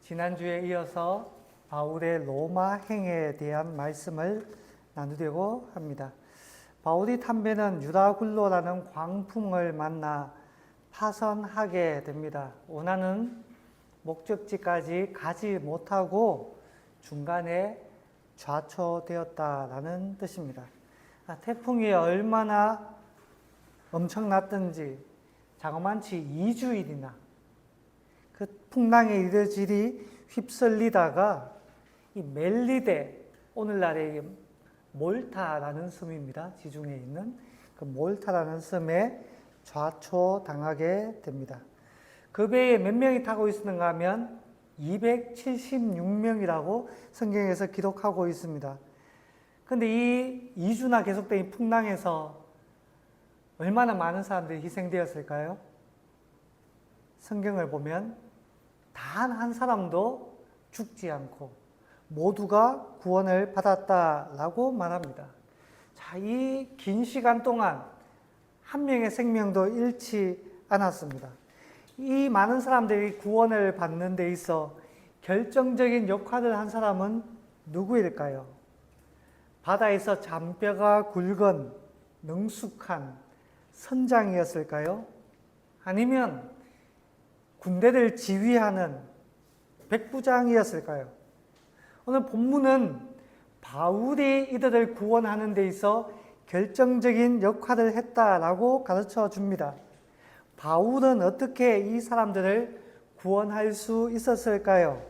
지난주에 이어서 바울의 로마 행에 대한 말씀을 나누려고 합니다. 바울이 탐배는 유다굴로라는 광풍을 만나 파선하게 됩니다. 원하는 목적지까지 가지 못하고 중간에 좌초되었다라는 뜻입니다. 태풍이 얼마나 엄청났든지 자그만치 2주일이나 그 풍랑의 이르질이 휩쓸리다가 이 멜리데, 오늘날의 몰타라는 섬입니다. 지중해에 있는 그 몰타라는 섬에 좌초당하게 됩니다. 그 배에 몇 명이 타고 있었는가 하면 276명이라고 성경에서 기록하고 있습니다. 근데 이 2주나 계속된 이 풍랑에서 얼마나 많은 사람들이 희생되었을까요? 성경을 보면 단 한 사람도 죽지 않고 모두가 구원을 받았다라고 말합니다. 자, 이 긴 시간 동안 한 명의 생명도 잃지 않았습니다. 이 많은 사람들이 구원을 받는 데 있어 결정적인 역할을 한 사람은 누구일까요? 바다에서 잔뼈가 굵은 능숙한 선장이었을까요? 아니면 군대를 지휘하는 백부장이었을까요? 오늘 본문은 바울이 이들을 구원하는 데 있어 결정적인 역할을 했다라고 가르쳐 줍니다. 바울은 어떻게 이 사람들을 구원할 수 있었을까요?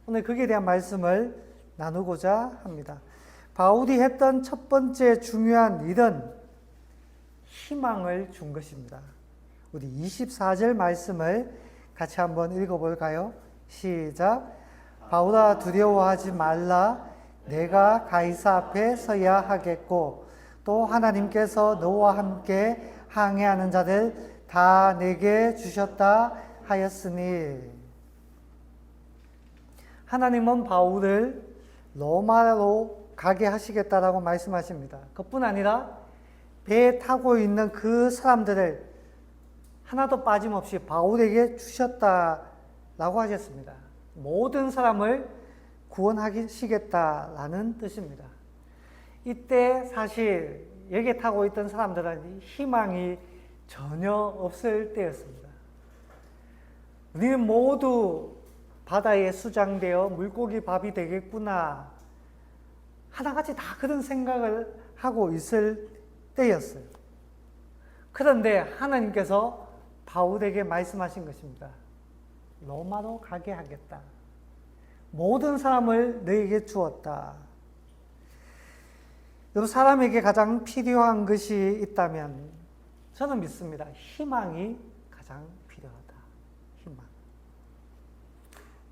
오늘 거기에 대한 말씀을 나누고자 합니다. 바울이 했던 첫 번째 중요한 일은 희망을 준 것입니다. 우리 24절 말씀을 같이 한번 읽어볼까요? 시작. 바울아, 두려워하지 말라. 내가 가이사 앞에 서야 하겠고 또 하나님께서 너와 함께 항해하는 자들 다 내게 주셨다 하였으니. 하나님은 바울을 로마로 가게 하시겠다라고 말씀하십니다. 그뿐 아니라 배에 타고 있는 그 사람들을 하나도 빠짐없이 바울에게 주셨다라고 하셨습니다. 모든 사람을 구원하시겠다라는 뜻입니다. 이때 사실 여기에 타고 있던 사람들은 희망이 전혀 없을 때였습니다. 우리는 모두 바다에 수장되어 물고기 밥이 되겠구나, 하나같이 다 그런 생각을 하고 있을 때였어요. 그런데 하나님께서 바울에게 말씀하신 것입니다. 로마로 가게 하겠다. 모든 사람을 너에게 주었다. 여러분, 사람에게 가장 필요한 것이 있다면 저는 믿습니다. 희망이 가장 필요하다. 희망.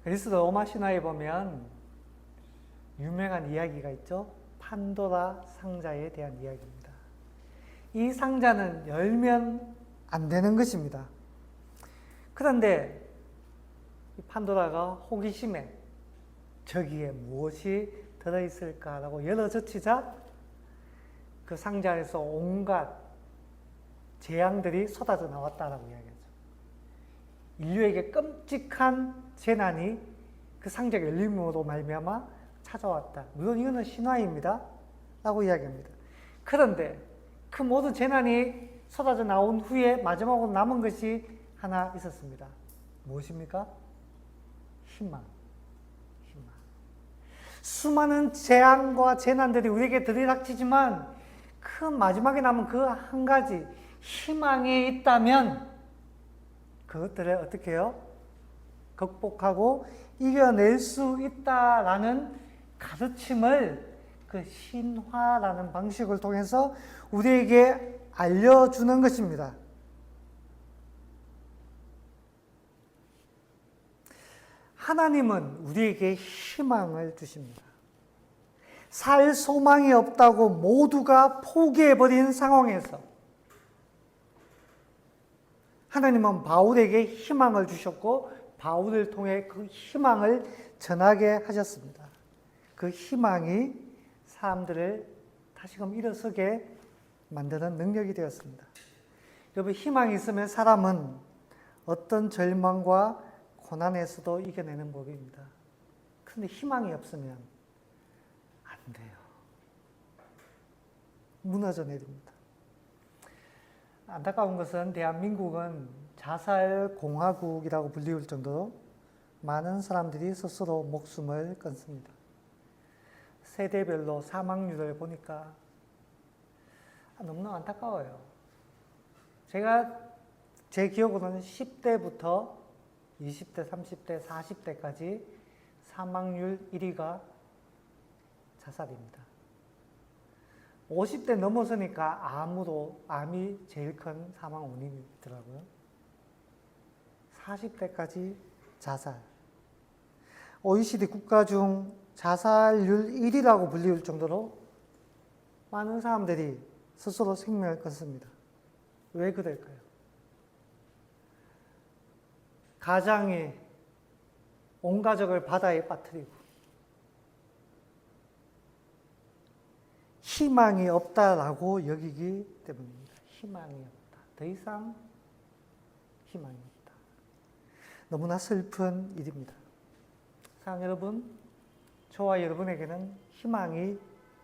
그리스 로마 신화에 보면 유명한 이야기가 있죠. 판도라 상자에 대한 이야기입니다. 이 상자는 열면 안 되는 것입니다. 그런데 이 판도라가 호기심에 저기에 무엇이 들어있을까라고 열어젖히자 그 상자 안에서 온갖 재앙들이 쏟아져 나왔다라고 이야기하죠. 인류에게 끔찍한 재난이 그 상자가 열림으로 말미암아 찾아왔다. 물론 이거는 신화입니다. 라고 이야기합니다. 그런데 그 모든 재난이 쏟아져 나온 후에 마지막으로 남은 것이 하나 있었습니다. 무엇입니까? 희망. 희망. 수많은 재앙과 재난들이 우리에게 들이닥치지만 그 마지막에 남은 그 한 가지 희망이 있다면 그것들을 어떻게 해요? 극복하고 이겨낼 수 있다라는 가르침을 그 신화라는 방식을 통해서 우리에게 알려주는 것입니다. 하나님은 우리에게 희망을 주십니다. 살 소망이 없다고 모두가 포기해버린 상황에서 하나님은 바울에게 희망을 주셨고 바울을 통해 그 희망을 전하게 하셨습니다. 그 희망이 사람들을 다시금 일어서게 만드는 능력이 되었습니다. 여러분, 희망이 있으면 사람은 어떤 절망과 고난에서도 이겨내는 법입니다. 그런데 희망이 없으면 안 돼요. 무너져 내립니다. 안타까운 것은 대한민국은 자살공화국이라고 불리울 정도로 많은 사람들이 스스로 목숨을 끊습니다. 세대별로 사망률을 보니까 너무나 안타까워요. 제 기억으로는 10대부터 20대, 30대, 40대까지 사망률 1위가 자살입니다. 50대 넘어서니까 암이 제일 큰 사망 원인이더라고요. 40대까지 자살. OECD 국가 중 자살률 1위라고 불리울 정도로 많은 사람들이 스스로 생명을 끊습니다. 왜 그럴까요? 가장이 온 가족을 바다에 빠뜨리고 희망이 없다라고 여기기 때문입니다. 희망이 없다. 더 이상 희망이 없다. 너무나 슬픈 일입니다. 사랑하는 여러분, 저와 여러분에게는 희망이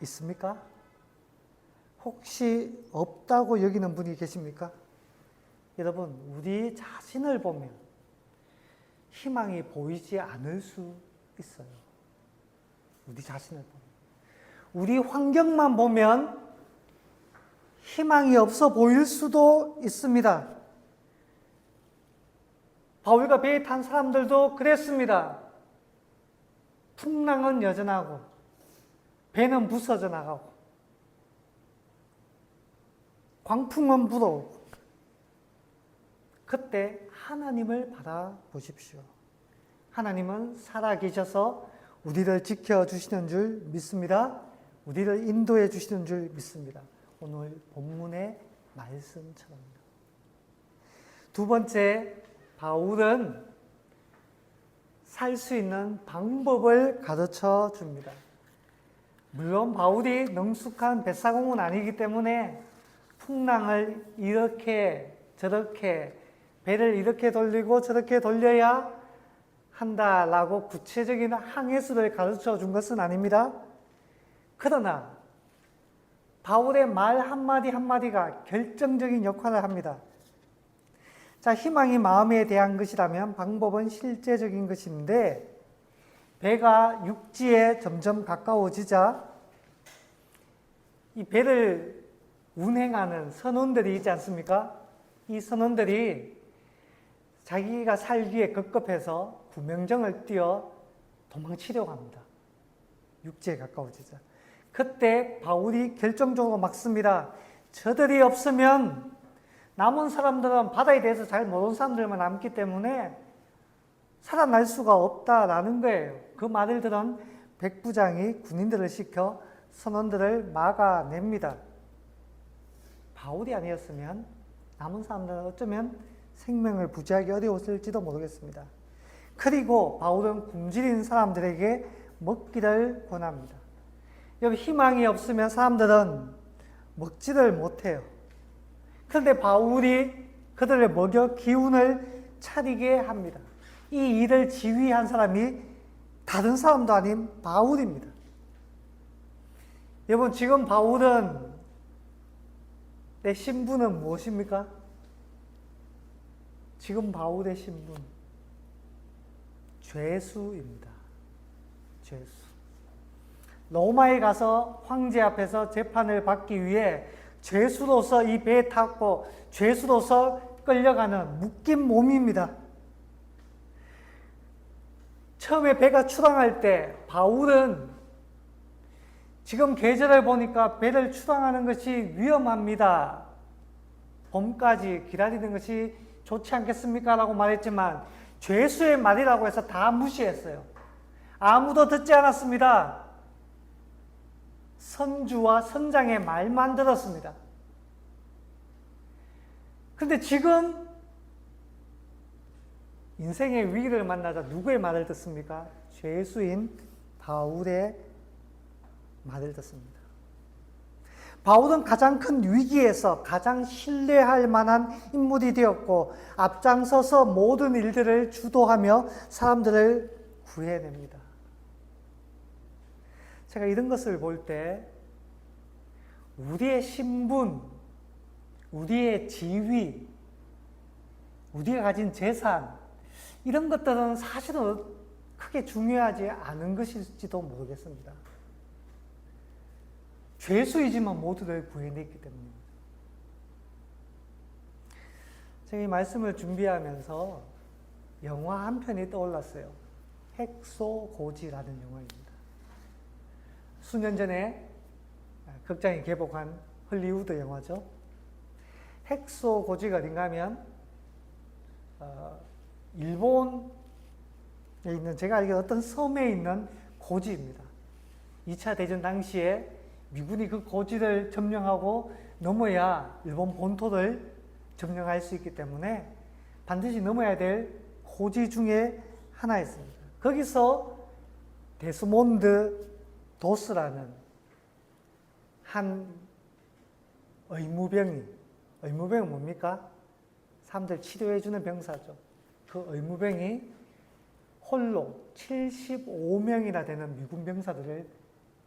있습니까? 혹시 없다고 여기는 분이 계십니까? 여러분, 우리 자신을 보면 희망이 보이지 않을 수 있어요. 우리 자신을 보면. 우리 환경만 보면 희망이 없어 보일 수도 있습니다. 바울과 배에 탄 사람들도 그랬습니다. 풍랑은 여전하고 배는 부서져 나가고 광풍은 불어오고 그때 하나님을 바라보십시오. 하나님은 살아계셔서 우리를 지켜주시는 줄 믿습니다. 우리를 인도해 주시는 줄 믿습니다. 오늘 본문의 말씀처럼요. 두 번째, 바울은 살 수 있는 방법을 가르쳐 줍니다. 물론 바울이 능숙한 뱃사공은 아니기 때문에 풍랑을 이렇게 저렇게 배를 이렇게 돌리고 저렇게 돌려야 한다라고 구체적인 항해수를 가르쳐 준 것은 아닙니다. 그러나 바울의 말 한마디 한마디가 결정적인 역할을 합니다. 자, 희망이 마음에 대한 것이라면 방법은 실제적인 것인데 배가 육지에 점점 가까워지자 이 배를 운행하는 선원들이 있지 않습니까? 이 선원들이 자기가 살기에 급급해서 구명정을 띄어 도망치려고 합니다. 육지에 가까워지자. 그때 바울이 결정적으로 막습니다. 저들이 없으면 남은 사람들은 바다에 대해서 잘 모르는 사람들만 남기 때문에 살아날 수가 없다라는 거예요. 그 말을 들은 백부장이 군인들을 시켜 선원들을 막아냅니다. 바울이 아니었으면 남은 사람들은 어쩌면 생명을 부지하기 어려웠을지도 모르겠습니다. 그리고 바울은 굶주린 사람들에게 먹기를 권합니다. 여기 희망이 없으면 사람들은 먹지를 못해요. 그런데 바울이 그들을 먹여 기운을 차리게 합니다. 이 일을 지휘한 사람이 다른 사람도 아닌 바울입니다. 여러분, 지금 바울은 내 신분은 무엇입니까? 지금 바울의 신분 죄수입니다. 죄수. 로마에 가서 황제 앞에서 재판을 받기 위해 죄수로서 이 배에 탔고 죄수로서 끌려가는 묶인 몸입니다. 처음에 배가 출항할 때 바울은 지금 계절을 보니까 배를 출항하는 것이 위험합니다. 봄까지 기다리는 것이 좋지 않겠습니까? 라고 말했지만 죄수의 말이라고 해서 다 무시했어요. 아무도 듣지 않았습니다. 선주와 선장의 말만 들었습니다. 그런데 지금 인생의 위기를 만나자 누구의 말을 듣습니까? 죄수인 바울의 말을 듣습니다. 바울은 가장 큰 위기에서 가장 신뢰할 만한 인물이 되었고 앞장서서 모든 일들을 주도하며 사람들을 구해냅니다. 제가 이런 것을 볼 때 우리의 신분, 우리의 지위, 우리가 가진 재산 이런 것들은 사실은 크게 중요하지 않은 것일지도 모르겠습니다. 죄수이지만 모두를 구해냈기 때문입니다. 제가 이 말씀을 준비하면서 영화 한 편이 떠올랐어요. 핵소고지라는 영화입니다. 수년 전에 극장에 개봉한 헐리우드 영화죠. 핵소고지가 어딘가 하면 일본에 있는 제가 알기로 어떤 섬에 있는 고지입니다. 2차 대전 당시에 미군이 그 고지를 점령하고 넘어야 일본 본토를 점령할 수 있기 때문에 반드시 넘어야 될 고지 중에 하나였습니다. 거기서 데스몬드 도스라는 한 의무병이 뭡니까? 사람들 치료해주는 병사죠. 그 의무병이 홀로 75명이나 되는 미군 병사들을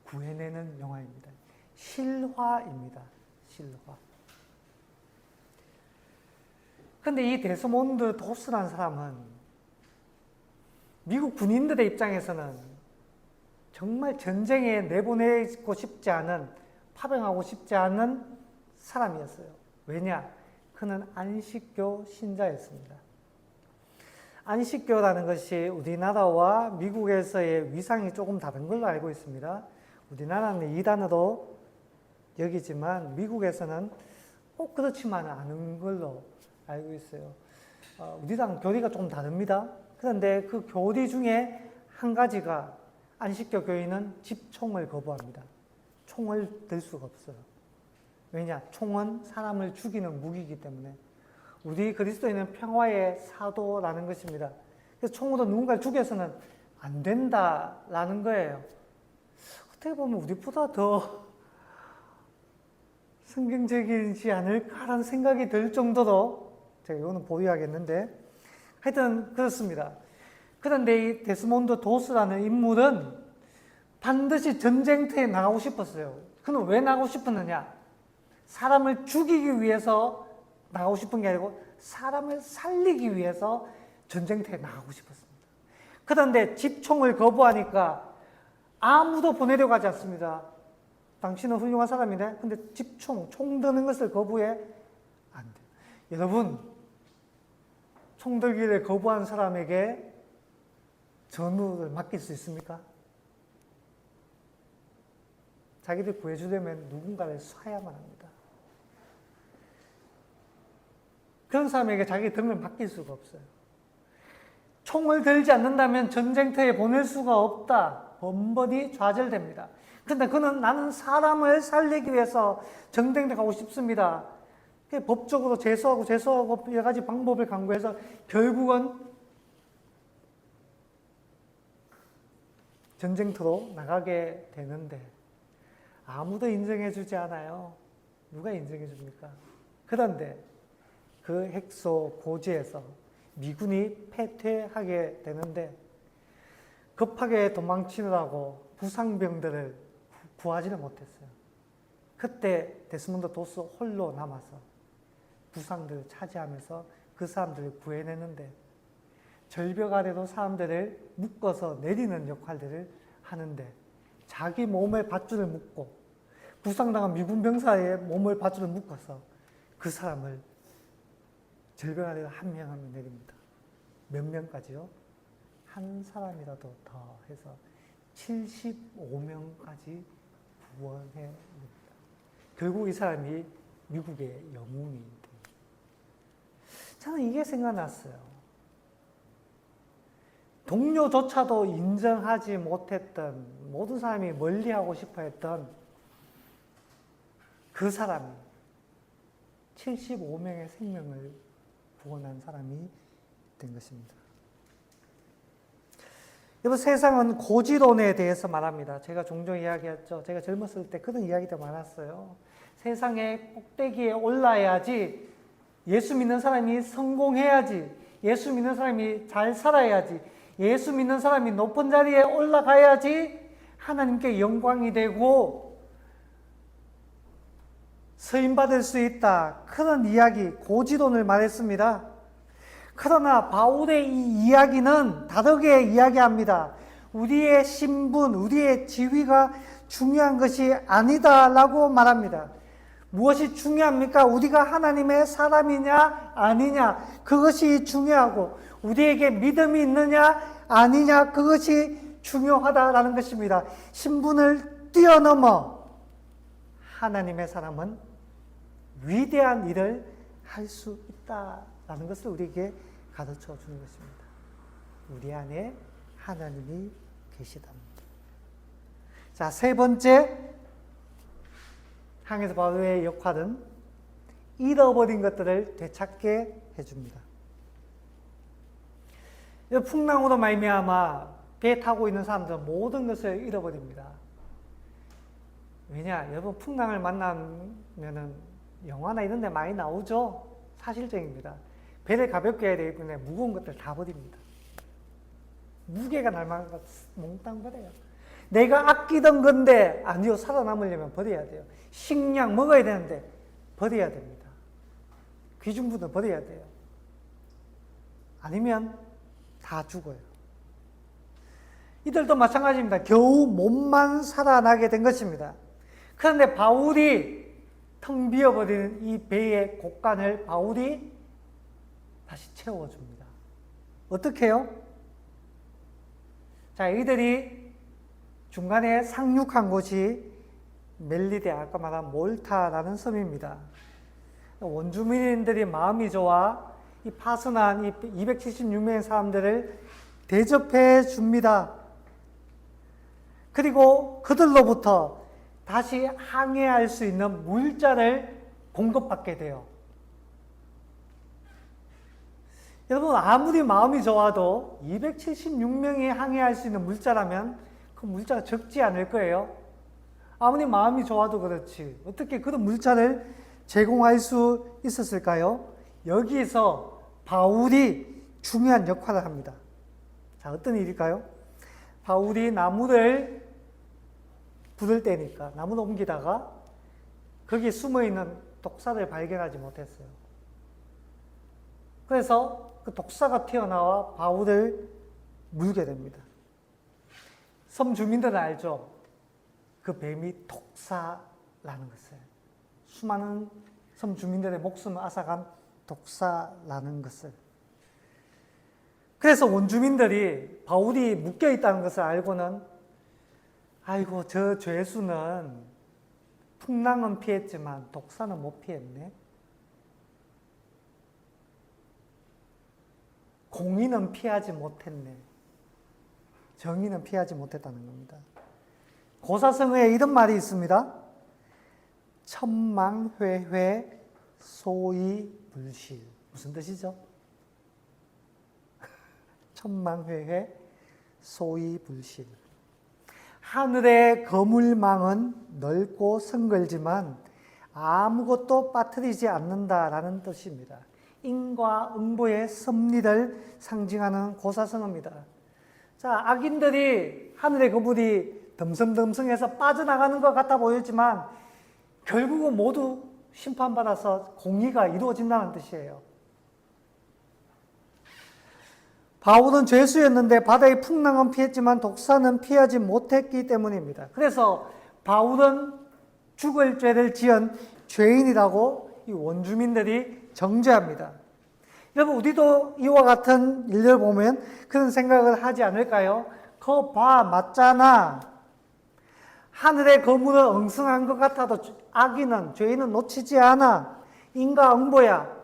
구해내는 영화입니다. 실화입니다. 실화. 근데 이 데스몬드 도스라는 사람은 미국 군인들의 입장에서는 정말 전쟁에 내보내고 싶지 않은, 파병하고 싶지 않은 사람이었어요. 왜냐? 그는 안식교 신자였습니다. 안식교라는 것이 우리나라와 미국에서의 위상이 조금 다른 걸로 알고 있습니다. 우리나라는 이단으로 여기지만 미국에서는 꼭 그렇지만은 않은 걸로 알고 있어요. 우리랑 교리가 조금 다릅니다. 그런데 그 교리 중에 한 가지가 안식교 교인은 집총을 거부합니다. 총을 들 수가 없어요. 왜냐? 총은 사람을 죽이는 무기이기 때문에. 우리 그리스도인은 평화의 사도라는 것입니다. 그래서 총으로 누군가를 죽여서는 안 된다라는 거예요. 어떻게 보면 우리보다 더 성경적이지 않을까라는 생각이 들 정도로, 제가 이거는 보유하겠는데, 하여튼 그렇습니다. 그런데 이 데스몬드 도스라는 인물은 반드시 전쟁터에 나가고 싶었어요. 그는 왜 나가고 싶었느냐? 사람을 죽이기 위해서 나가고 싶은 게 아니고 사람을 살리기 위해서 전쟁터에 나가고 싶었습니다. 그런데 집총을 거부하니까 아무도 보내려고 하지 않습니다. 당신은 훌륭한 사람이네. 근데 총 드는 것을 거부해? 안 돼요. 여러분, 총 들기를 거부한 사람에게 전우를 맡길 수 있습니까? 자기들 구해주려면 누군가를 쏴야만 합니다. 그런 사람에게 자기 등을 맡길 수가 없어요. 총을 들지 않는다면 전쟁터에 보낼 수가 없다. 번번이 좌절됩니다. 그런데 그는 나는 사람을 살리기 위해서 전쟁터 가고 싶습니다. 법적으로 제소하고 여러 가지 방법을 강구해서 결국은 전쟁터로 나가게 되는데 아무도 인정해주지 않아요. 누가 인정해줍니까? 그런데 그 핵소 고지에서 미군이 패퇴하게 되는데 급하게 도망치느라고 부상병들을 구하지는 못했어요. 그때 데스몬드 도스 홀로 남아서 부상들을 차지하면서 그 사람들을 구해내는데 절벽 아래로 사람들을 묶어서 내리는 역할들을 하는데 자기 몸에 밧줄을 묶고 부상당한 미군 병사의 몸을 밧줄을 묶어서 그 사람을 절벽 아래로 한 명 한 명 내립니다. 몇 명까지요? 한 사람이라도 더 해서 75명까지 구원해냅니다. 결국 이 사람이 미국의 영웅이 됩니다. 저는 이게 생각났어요. 동료조차도 인정하지 못했던, 모든 사람이 멀리하고 싶어 했던 그 사람이 75명의 생명을 구원한 사람이 된 것입니다. 여러분, 세상은 고지론에 대해서 말합니다. 제가 종종 이야기했죠. 제가 젊었을 때 그런 이야기도 많았어요. 세상의 꼭대기에 올라야지, 예수 믿는 사람이 성공해야지, 예수 믿는 사람이 잘 살아야지, 예수 믿는 사람이 높은 자리에 올라가야지 하나님께 영광이 되고 쓰임받을 수 있다. 그런 이야기, 고지론을 말했습니다. 그러나 바울의 이 이야기는 다르게 이야기합니다. 우리의 신분, 우리의 지위가 중요한 것이 아니다라고 말합니다. 무엇이 중요합니까? 우리가 하나님의 사람이냐 아니냐, 그것이 중요하고, 우리에게 믿음이 있느냐 아니냐, 그것이 중요하다라는 것입니다. 신분을 뛰어넘어 하나님의 사람은 위대한 일을 할 수 있다라는 것을 우리에게 가르쳐 주는 것입니다. 우리 안에 하나님이 계시답니다. 자, 세 번째, 항해서 바울의 역할은 잃어버린 것들을 되찾게 해줍니다. 풍랑으로 말미암아 배 타고 있는 사람들은 모든 것을 잃어버립니다. 왜냐? 여러분, 풍랑을 만나면은 영화나 이런 데 많이 나오죠? 사실적입니다. 배를 가볍게 해야 되기 때문에 무거운 것들 다 버립니다. 무게가 날 만한 것 몽땅 버려요. 내가 아끼던 건데, 아니요, 살아남으려면 버려야 돼요. 식량 먹어야 되는데 버려야 됩니다. 귀중품도 버려야 돼요. 아니면 다 죽어요. 이들도 마찬가지입니다. 겨우 몸만 살아나게 된 것입니다. 그런데 바울이 텅 비어버리는 이 배의 곳간을 바울이 다시 채워줍니다. 어떻게 해요? 자, 이들이 중간에 상륙한 곳이 멜리데, 아까 말한 몰타라는 섬입니다. 원주민들이 마음이 좋아 이 파선한 이 276명의 사람들을 대접해 줍니다. 그리고 그들로부터 다시 항해할 수 있는 물자를 공급받게 돼요. 여러분, 아무리 마음이 좋아도 276명이 항해할 수 있는 물자라면 그 물자가 적지 않을 거예요. 아무리 마음이 좋아도 그렇지, 어떻게 그런 물자를 제공할 수 있었을까요? 여기서 바울이 중요한 역할을 합니다. 자, 어떤 일일까요? 바울이 나무를 부를 때니까 나무를 옮기다가 거기에 숨어있는 독사를 발견하지 못했어요. 그래서 그 독사가 튀어나와 바울을 물게 됩니다. 섬 주민들은 알죠? 그 뱀이 독사라는 것을. 수많은 섬 주민들의 목숨을 앗아간 독사라는 것을. 그래서 원주민들이 바울이 묶여 있다는 것을 알고는, 아이고, 저 죄수는 풍랑은 피했지만 독사는 못 피했네. 공의는 피하지 못했네. 정의는 피하지 못했다는 겁니다. 고사성어에 이런 말이 있습니다. 천망회회 소이불실. 무슨 뜻이죠? 천망회회 소이불실. 하늘의 거물망은 넓고 성글지만 아무것도 빠뜨리지 않는다라는 뜻입니다. 인과 응보의 섭리를 상징하는 고사성어입니다. 자, 악인들이 하늘의 거물이 덤성덤성해서 빠져나가는 것 같아 보였지만 결국은 모두 심판받아서 공의가 이루어진다는 뜻이에요. 바울은 죄수였는데 바다의 풍랑은 피했지만 독사는 피하지 못했기 때문입니다. 그래서 바울은 죽을 죄를 지은 죄인이라고 이 원주민들이 정죄합니다. 여러분, 우리도 이와 같은 일을 보면 그런 생각을 하지 않을까요? 거 봐, 맞잖아. 하늘의 거물은 엉성한 것 같아도 악인은, 죄인은 놓치지 않아. 인과응보야.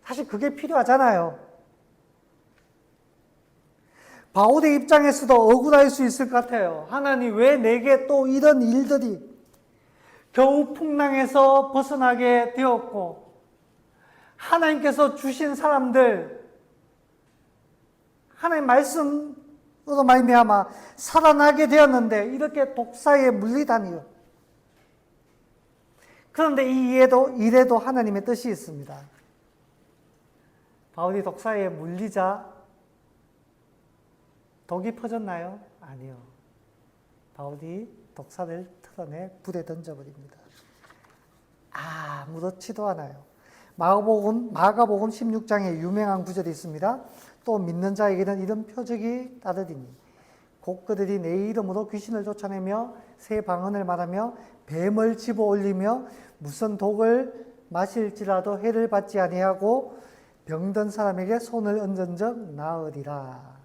사실 그게 필요하잖아요. 바울의 입장에서도 억울할 수 있을 것 같아요. 하나님, 왜 내게 또 이런 일들이, 겨우 풍랑에서 벗어나게 되었고 하나님께서 주신 사람들, 하나님 말씀으로 말미암아 살아나게 되었는데 이렇게 독사에 물리다니요. 그런데 이 일에도 하나님의 뜻이 있습니다. 바울이 독사에 물리자 독이 퍼졌나요? 아니요. 바울이 독사를 털어내 불에 던져버립니다. 아무렇지도 않아요. 마가복음 16장에 유명한 구절이 있습니다. 또 믿는 자에게는 이런 표적이 따르리니 곧 그들이 내 이름으로 귀신을 쫓아내며 새 방언을 말하며 뱀을 집어 올리며 무슨 독을 마실지라도 해를 받지 아니하고 병든 사람에게 손을 얹은 적 나으리라.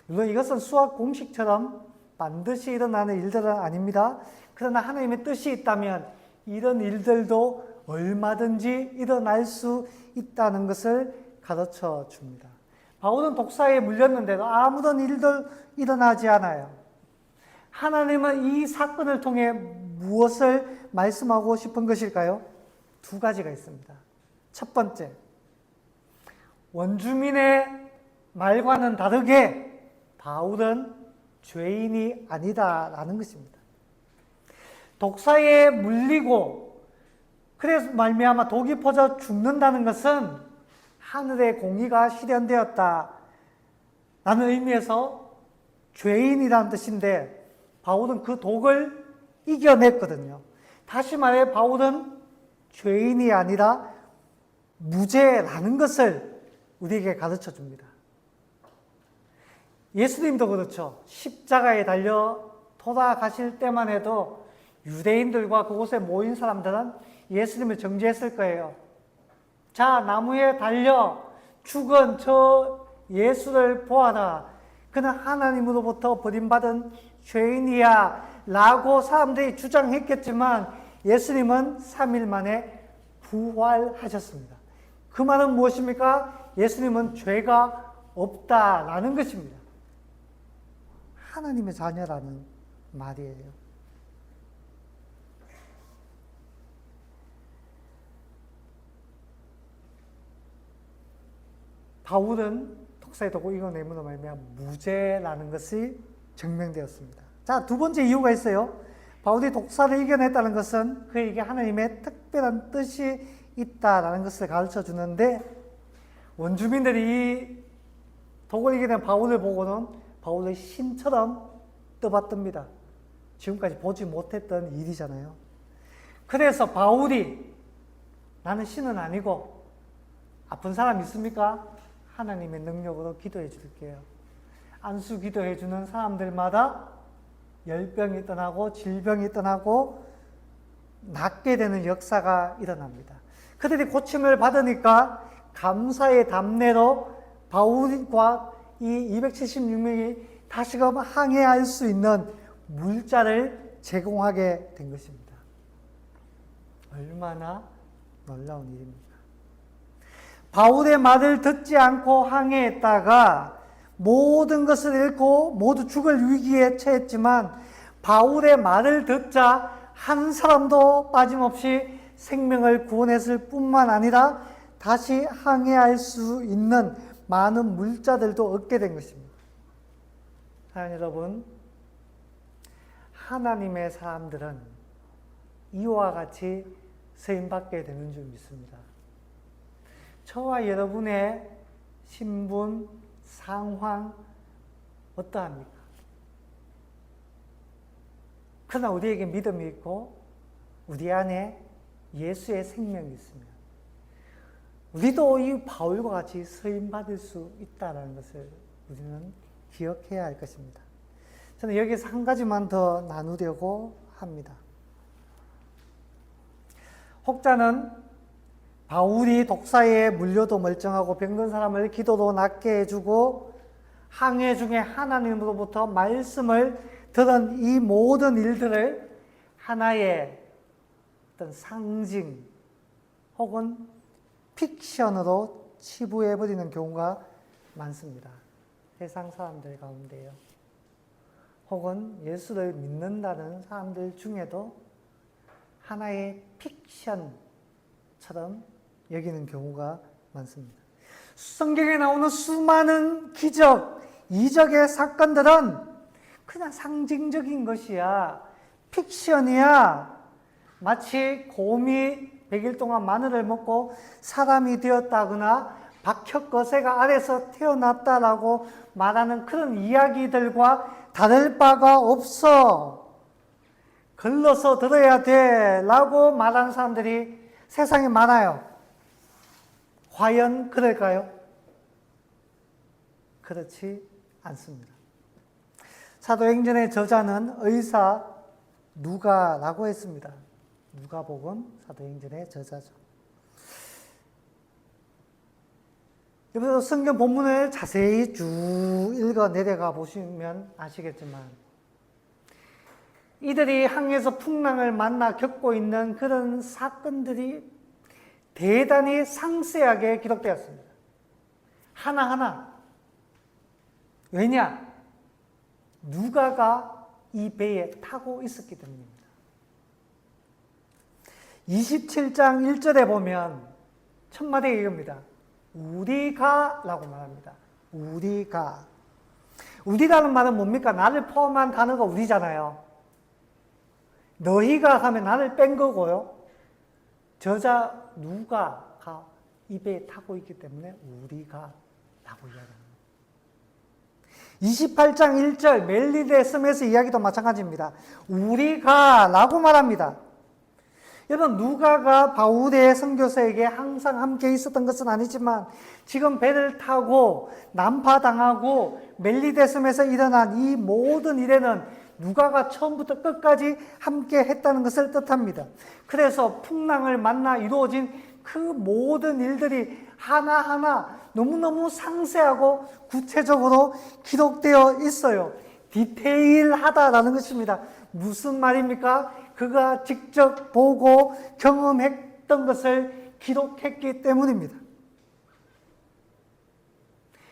물론 이것은 수학 공식처럼 반드시 일어나는 일들은 아닙니다. 그러나 하나님의 뜻이 있다면 이런 일들도 얼마든지 일어날 수 있다는 것을 가르쳐 줍니다. 바울은 독사에 물렸는데도 아무런 일도 일어나지 않아요. 하나님은 이 사건을 통해 무엇을 말씀하고 싶은 것일까요? 두 가지가 있습니다. 첫 번째, 원주민의 말과는 다르게 바울은 죄인이 아니다라는 것입니다. 독사에 물리고 그래서 말미암아 독이 퍼져 죽는다는 것은 하늘의 공의가 실현되었다라는 의미에서 죄인이라는 뜻인데 바울은 그 독을 이겨냈거든요. 다시 말해 바울은 죄인이 아니라 무죄라는 것을 우리에게 가르쳐 줍니다. 예수님도 그렇죠. 십자가에 달려 돌아가실 때만 해도 유대인들과 그곳에 모인 사람들은 예수님을 정죄했을 거예요. 자, 나무에 달려 죽은 저 예수를 보아라. 그는 하나님으로부터 버림받은 죄인이야 라고 사람들이 주장했겠지만 예수님은 3일 만에 부활하셨습니다. 그 말은 무엇입니까? 예수님은 죄가 없다라는 것입니다. 하나님의 자녀라는 말이에요. 바울은 독사에 독을 이겨내므로 말미암아 무죄라는 것이 증명되었습니다. 자, 두 번째 이유가 있어요. 바울이 독사를 이겨냈다는 것은 그에게 하나님의 특별한 뜻이 있다라는 것을 가르쳐 주는데 원주민들이 이 독을 이겨낸 바울을 보고는 바울의 신처럼 떠받듭니다. 지금까지 보지 못했던 일이잖아요. 그래서 바울이 나는 신은 아니고 아픈 사람 있습니까? 하나님의 능력으로 기도해 줄게요. 안수 기도해 주는 사람들마다 열병이 떠나고 질병이 떠나고 낫게 되는 역사가 일어납니다. 그들이 고침을 받으니까 감사의 답례로 바울과 이 276명이 다시금 항해할 수 있는 물자를 제공하게 된 것입니다. 얼마나 놀라운 일입니까? 바울의 말을 듣지 않고 항해했다가 모든 것을 잃고 모두 죽을 위기에 처했지만 바울의 말을 듣자 한 사람도 빠짐없이 생명을 구원했을 뿐만 아니라 다시 항해할 수 있는 많은 물자들도 얻게 된 것입니다. 사랑하는 여러분, 하나님의 사람들은 이와 같이 쓰임받게 되는 줄 믿습니다. 저와 여러분의 신분, 상황 어떠합니까? 그러나 우리에게 믿음이 있고 우리 안에 예수의 생명이 있으면 우리도 이 바울과 같이 쓰임받을 수 있다는 것을 우리는 기억해야 할 것입니다. 저는 여기서 한 가지만 더 나누려고 합니다. 혹자는 바울이 독사에 물려도 멀쩡하고 병든 사람을 기도로 낫게 해주고 항해 중에 하나님으로부터 말씀을 들은 이 모든 일들을 하나의 어떤 상징 혹은 픽션으로 치부해버리는 경우가 많습니다. 세상 사람들 가운데요. 혹은 예수를 믿는다는 사람들 중에도 하나의 픽션처럼 여기는 경우가 많습니다. 성경에 나오는 수많은 기적, 이적의 사건들은 그냥 상징적인 것이야. 픽션이야. 마치 곰이 100일 동안 마늘을 먹고 사람이 되었다거나 박혁거세가 아래서 태어났다라고 말하는 그런 이야기들과 다를 바가 없어. 걸러서 들어야 돼 라고 말하는 사람들이 세상에 많아요. 과연 그럴까요? 그렇지 않습니다. 사도행전의 저자는 의사 누가라고 했습니다. 누가복음 사도행전의 저자죠. 여기서 성경 본문을 자세히 쭉 읽어 내려가 보시면 아시겠지만 이들이 항해에서 풍랑을 만나 겪고 있는 그런 사건들이 대단히 상세하게 기록되었습니다. 하나하나. 왜냐? 누가가 이 배에 타고 있었기 때문입니다. 27장 1절에 보면 첫 마디가 이겁니다. 우리가 라고 말합니다. 우리가. 우리라는 말은 뭡니까? 나를 포함한 단어가 우리잖아요. 너희가 하면 나를 뺀 거고요. 저자 누가가 이 배에 타고 있기 때문에 우리가 라고 이야기합니다. 28장 1절 멜리데 섬에서 이야기도 마찬가지입니다. 우리가 라고 말합니다. 여러분 누가가 바울의 선교사에게 항상 함께 있었던 것은 아니지만 지금 배를 타고 난파당하고 멜리데 섬에서 일어난 이 모든 일에는 누가가 처음부터 끝까지 함께 했다는 것을 뜻합니다. 그래서 풍랑을 만나 이루어진 그 모든 일들이 하나하나 너무너무 상세하고 구체적으로 기록되어 있어요. 디테일하다라는 것입니다. 무슨 말입니까? 그가 직접 보고 경험했던 것을 기록했기 때문입니다.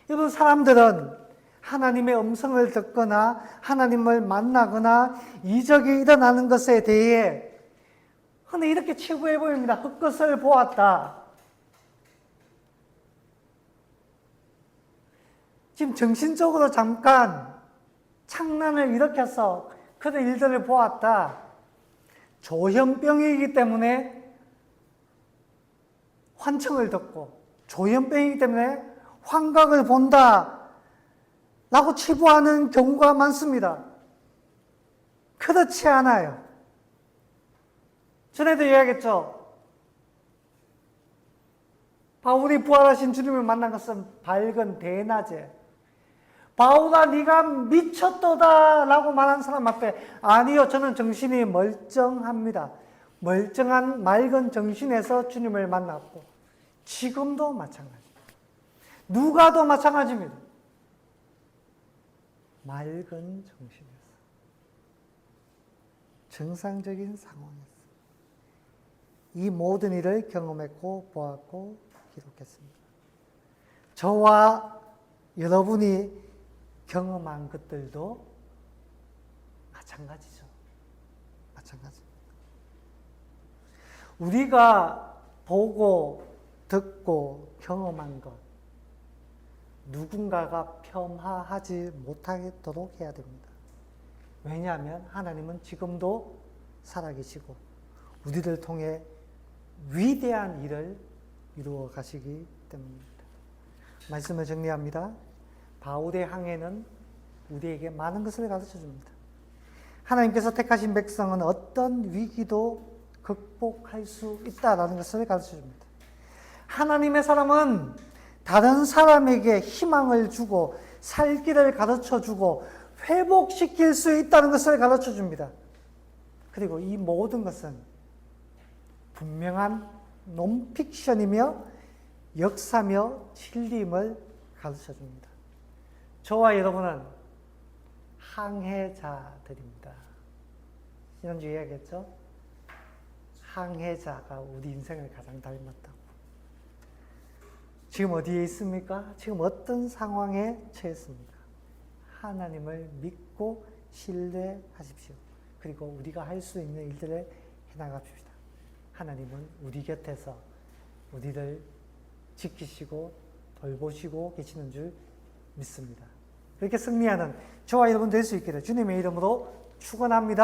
여러분 사람들은 하나님의 음성을 듣거나 하나님을 만나거나 이적이 일어나는 것에 대해 흔히 이렇게 치부해 보입니다. 흙것을 보았다. 지금 정신적으로 잠깐 창난을 일으켜서 그런 일들을 보았다. 조현병이기 때문에 환청을 듣고 조현병이기 때문에 환각을 본다 라고 치부하는 경우가 많습니다. 그렇지 않아요. 전에도 이야기했죠. 바울이 부활하신 주님을 만난 것은 밝은 대낮에 바울아 네가 미쳤도다 라고 말한 사람 앞에 아니요 저는 정신이 멀쩡합니다. 멀쩡한 맑은 정신에서 주님을 만났고 지금도 마찬가지입니다. 누가도 마찬가지입니다. 맑은 정신에서 정상적인 상황에서 이 모든 일을 경험했고 보았고 기록했습니다. 저와 여러분이 경험한 것들도 마찬가지죠. 마찬가지입니다. 우리가 보고 듣고 경험한 것 누군가가 폄하하지 못하도록 해야 됩니다. 왜냐하면 하나님은 지금도 살아계시고 우리를 통해 위대한 일을 이루어 가시기 때문입니다. 말씀을 정리합니다. 바울의 항해는 우리에게 많은 것을 가르쳐 줍니다. 하나님께서 택하신 백성은 어떤 위기도 극복할 수 있다는 것을 가르쳐 줍니다. 하나님의 사람은 다른 사람에게 희망을 주고 살기를 가르쳐 주고 회복시킬 수 있다는 것을 가르쳐 줍니다. 그리고 이 모든 것은 분명한 논픽션이며 역사며 진리임을 가르쳐 줍니다. 저와 여러분은 항해자들입니다. 지난주에 이야기했죠? 항해자가 우리 인생을 가장 닮았다고. 지금 어디에 있습니까? 지금 어떤 상황에 처했습니까? 하나님을 믿고 신뢰하십시오. 그리고 우리가 할 수 있는 일들을 해나갑시다. 하나님은 우리 곁에서 우리를 지키시고 돌보시고 계시는 줄 믿습니다. 그렇게 승리하는 저와 여러분 될 수 있기를 주님의 이름으로 축원합니다.